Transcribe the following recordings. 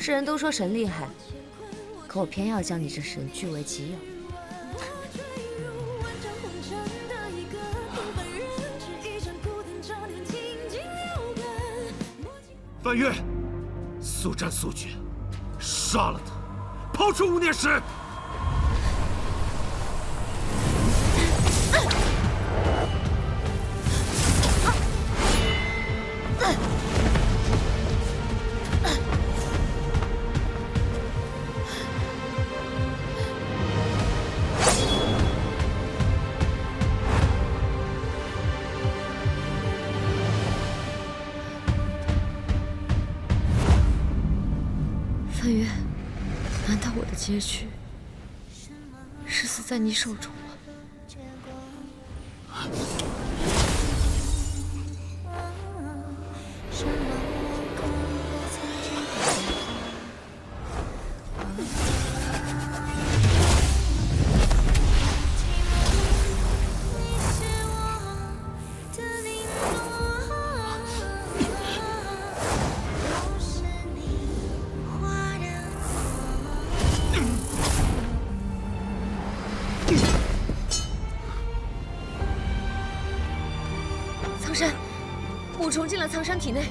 世人都说神厉害，可我偏要将你这神据为己有。范月，速战速决，杀了他，抛出无念石。 范月，难道我的结局是死在你手中吗？ 苍山，蛊虫进了苍山体内。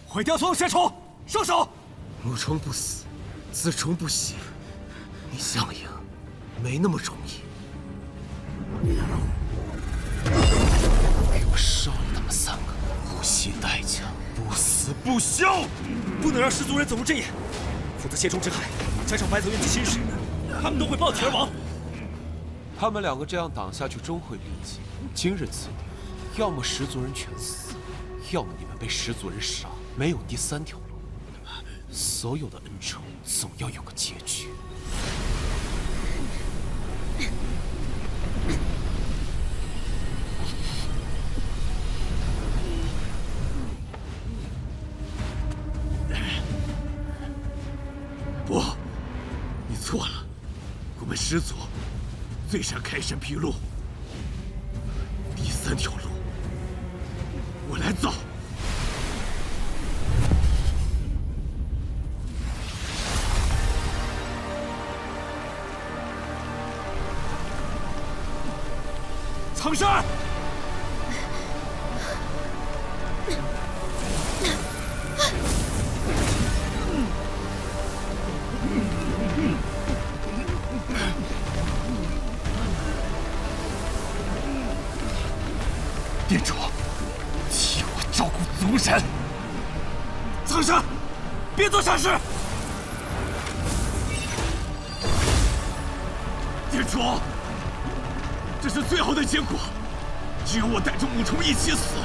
毁掉所有蛇虫，收手！蛊虫不死，蛰虫不息，你想赢，没那么容易。给我杀了他们3个，不惜代价，不死不休！不能让氏族人走入阵眼。 否则，邪虫之害加上白泽院的侵蚀，他们都会爆体而亡。他们2个这样挡下去，终会力尽。今日此地，要么氏族人全死，要么你们被氏族人杀，没有第3条路。所有的恩仇总要有个结局。不，你错了。我们师祖最善开山辟路，第3条路我来走。苍山。 店主，替我照顾族人。苍山，别做傻事。店主，这是最好的结果。只有我带着蛊虫一起死，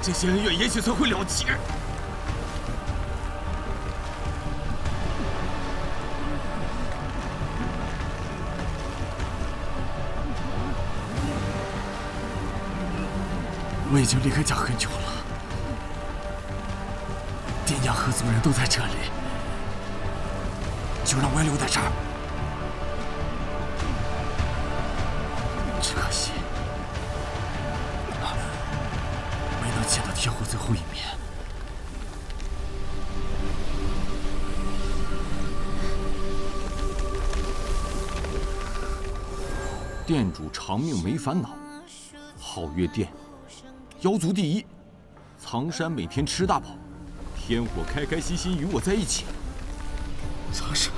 这些恩怨也许才会了结。我已经离开家很久了，店家和族人都在这里，就让我留在这儿。只可惜，没能见到天后最后一面。店主长命没烦恼，皓月殿。 妖族第1，苍山每天吃大饱，天火开开心心与我在一起。苍山，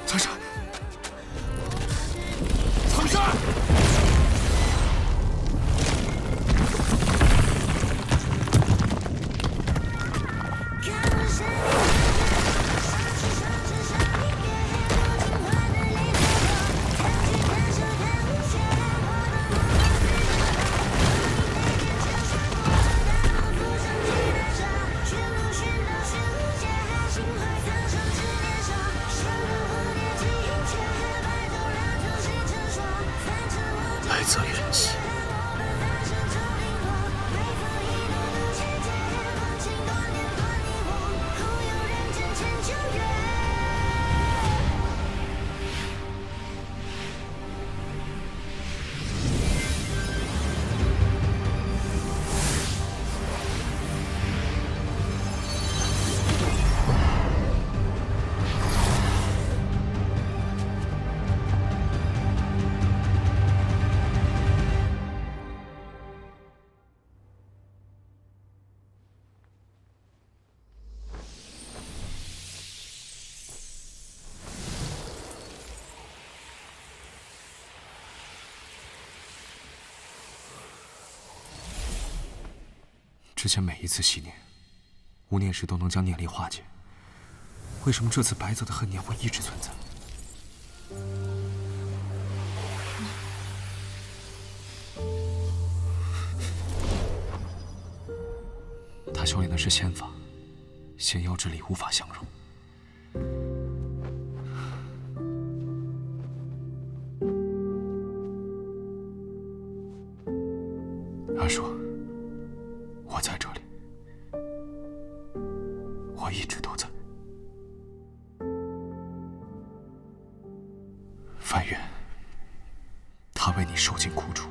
苍山，苍山！ 来则元气，之前每一次熄念，无念时都能将念力化解，为什么这次白泽的恨念会一直存在？他修炼的是仙法，仙妖之力无法相容。阿叔，我在这里，我一直都在。范远，他为你受尽苦楚，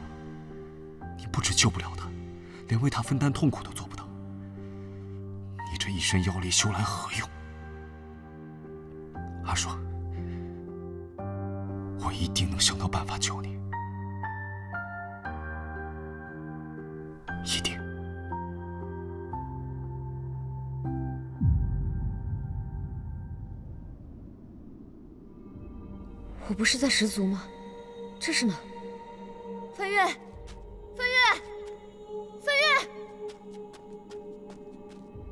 你不只救不了他，连为他分担痛苦都做不到。你这一身妖力修来何用？阿叔，我一定能想到办法救你。一定。我不是在十族吗？这是哪？范月，范月，范月，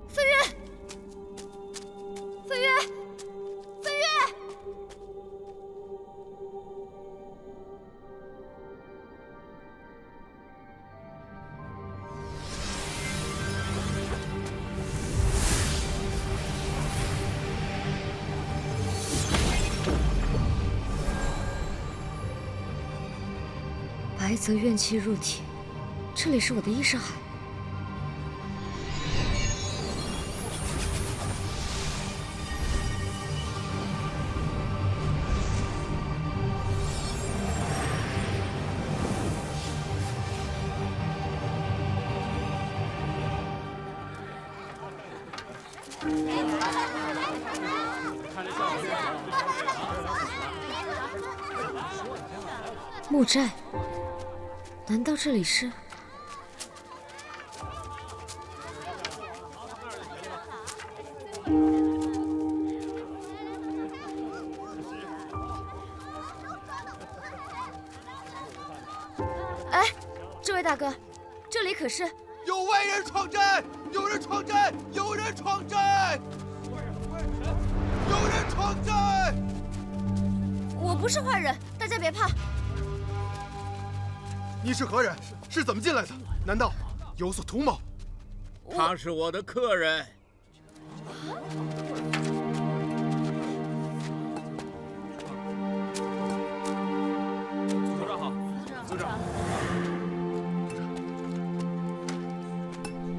范月，范月，范月。白泽怨气入体，这里是我的意识海。木寨。难道这里是？哎，这位大哥，这里可是？有外人闯寨！有人闯寨！有人闯寨！有人闯寨！我不是坏人，大家别怕。你是何人？是怎么进来的？难道有所图谋？他是我的客人。组长好，组长。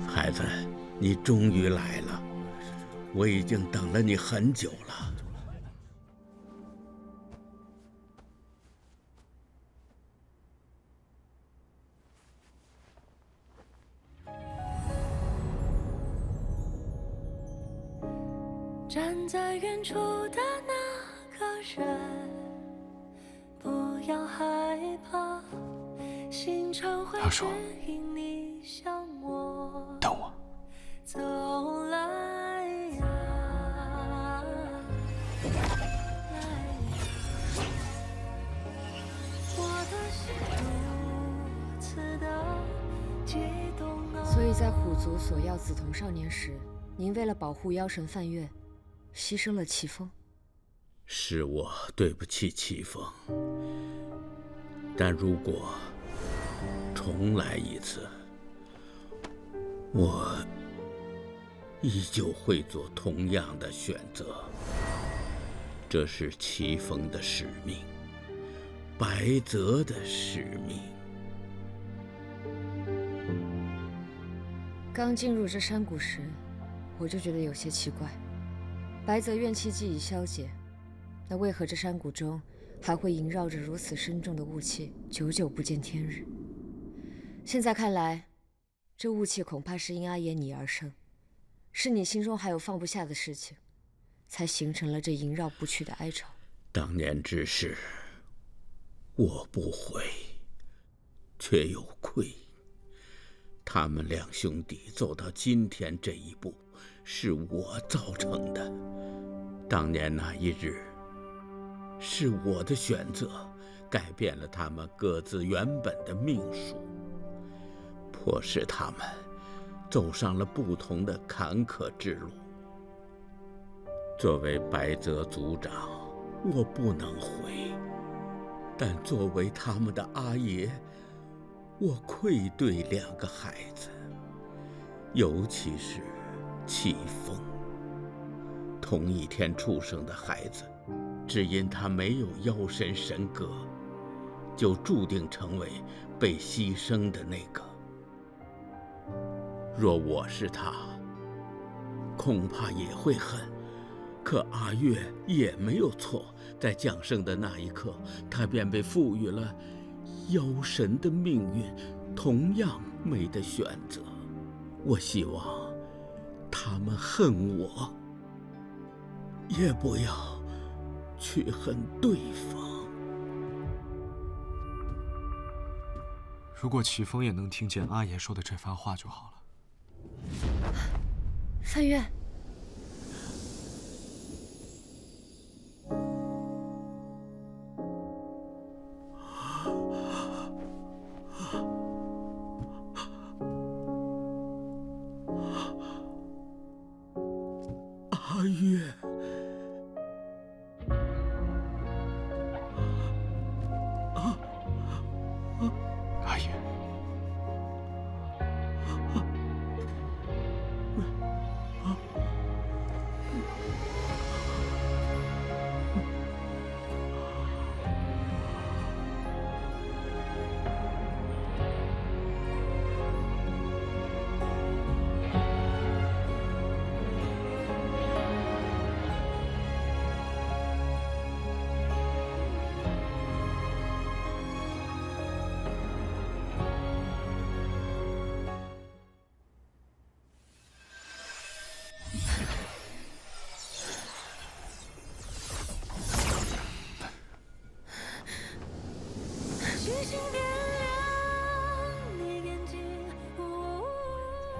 孩子，你终于来了，我已经等了你很久了。站在远处的那个人，不要害怕，心常会指引你向我等我。走来呀，我的心如此的激动啊。所以在虎族索要紫瞳少年时，您为了保护妖神范月，牺牲了齐风。是我对不起齐风，但如果重来一次，我依旧会做同样的选择。这是齐风的使命，白泽的使命。刚进入这山谷时，我就觉得有些奇怪。白泽怨气既已消解，那为何这山谷中还会萦绕着如此深重的雾气，久久不见天日？现在看来，这雾气恐怕是因阿言你而生，是你心中还有放不下的事情，才形成了这萦绕不去的哀愁。当年之事，我不悔，却有愧。他们两兄弟走到今天这一步，是我造成的。当年那一日，是我的选择改变了他们各自原本的命数，迫使他们走上了不同的坎坷之路。作为白泽族长，我不能回，但作为他们的阿爷，我愧对2个孩子，尤其是启风。同一天出生的孩子，只因他没有妖神神格，就注定成为被牺牲的那个。若我是他，恐怕也会恨。可阿月也没有错，在降生的那一刻，他便被赋予了妖神的命运，同样没得选择。我希望他们恨我，也不要去恨对方。如果启风也能听见阿爷说的这番话就好了。范月。阿月，阿爷，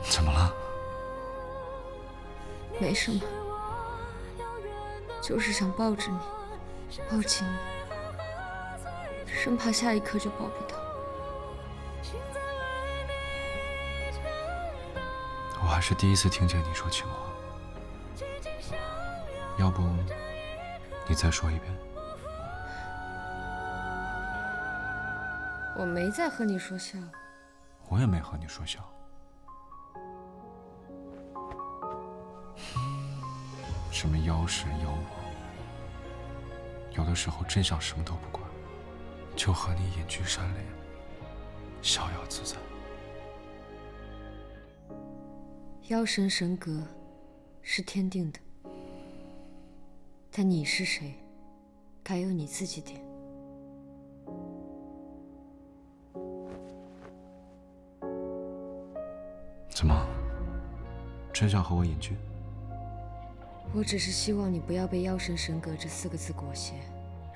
怎么了？没什么，就是想抱着你，抱紧你，生怕下一刻就抱不到。我还是第一次听见你说情话，要不你再说一遍？我没在和你说笑。我也没和你说笑。什么妖神妖王，有的时候真想什么都不管，就和你隐居山林，逍遥自在。妖神神格是天定的，但你是谁，该由你自己点。怎么，真想和我隐居？我只是希望你不要被妖神神格这4个字裹挟。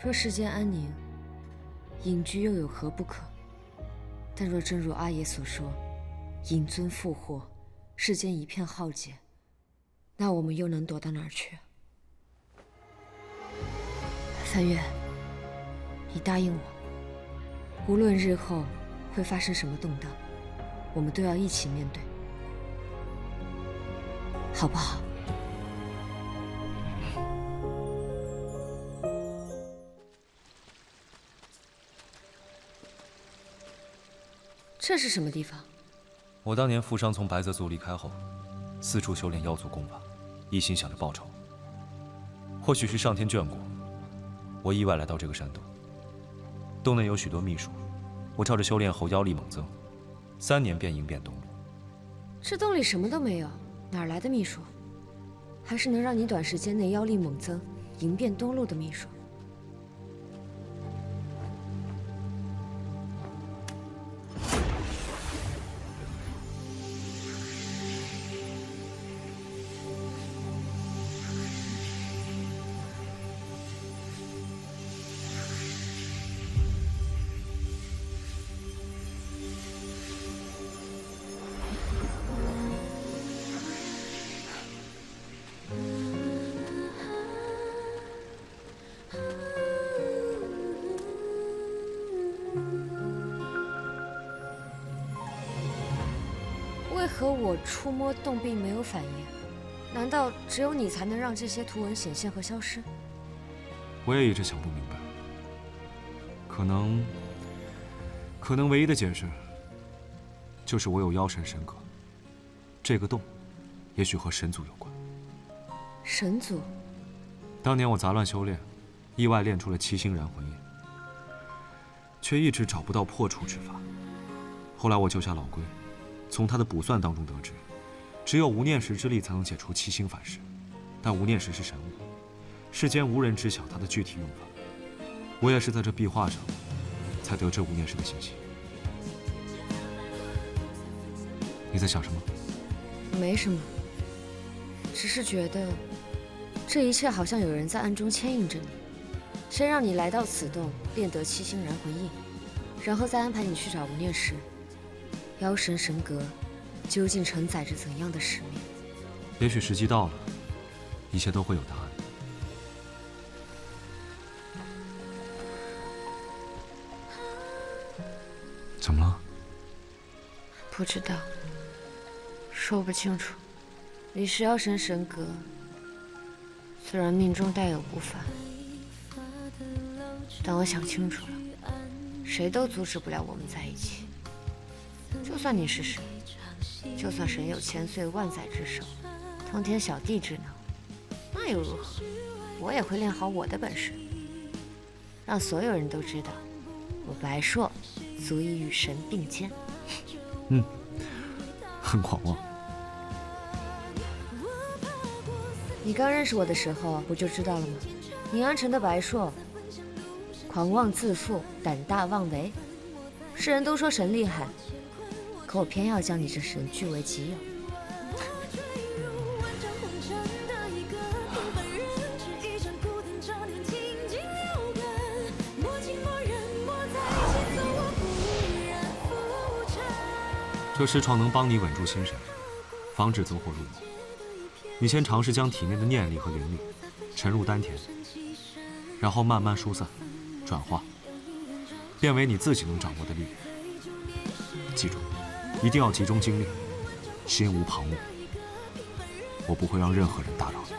若世间安宁，隐居又有何不可？但若正如阿爷所说，隐尊复活，世间一片浩劫，那我们又能躲到哪儿去？三月，你答应我，无论日后会发生什么动荡，我们都要一起面对，好不好？这是什么地方？我当年负伤从白泽族离开后，四处修炼妖族功法，一心想着报仇。或许是上天眷顾，我意外来到这个山洞。洞内有许多秘术，我照着修炼后妖力猛增，3年便迎遍东路。这洞里什么都没有，哪来的秘术？还是能让你短时间内妖力猛增，迎遍东路的秘术？可我触摸洞壁没有反应，难道只有你才能让这些图文显现和消失？我也一直想不明白。可能唯一的解释，就是我有妖神神格。这个洞，也许和神族有关。神族？当年我杂乱修炼，意外练出了七星燃魂印，却一直找不到破除之法。后来我救下老龟，从他的卜算当中得知，只有无念石之力才能解除七星反噬。但无念石是神物，世间无人知晓它的具体用法。我也是在这壁画上，才得知无念石的信息。你在想什么？没什么，只是觉得这一切好像有人在暗中牵引着你，先让你来到此洞练得七星燃魂印，然后再安排你去找无念石。妖神神格究竟承载着怎样的使命？也许时机到了，一切都会有答案。怎么了？不知道，说不清楚。你是妖神神格，虽然命中带有不凡，但我想清楚了，谁都阻止不了我们在一起。就算你是神，就算神有千岁万载之手，通天晓地之能，那又如何？我也会练好我的本事，让所有人都知道，我白硕足以与神并肩。很狂妄。你刚认识我的时候不就知道了吗？宁安城的白硕，狂妄自负，胆大妄为。世人都说神厉害，可我偏要将你这神据为己有。这尸床能帮你稳住心神，防止走火入魔。你先尝试将体内的念力和灵力沉入丹田，然后慢慢疏散、转化，变为你自己能掌握的力量。记住，一定要集中精力，心无旁骛。我不会让任何人打扰你。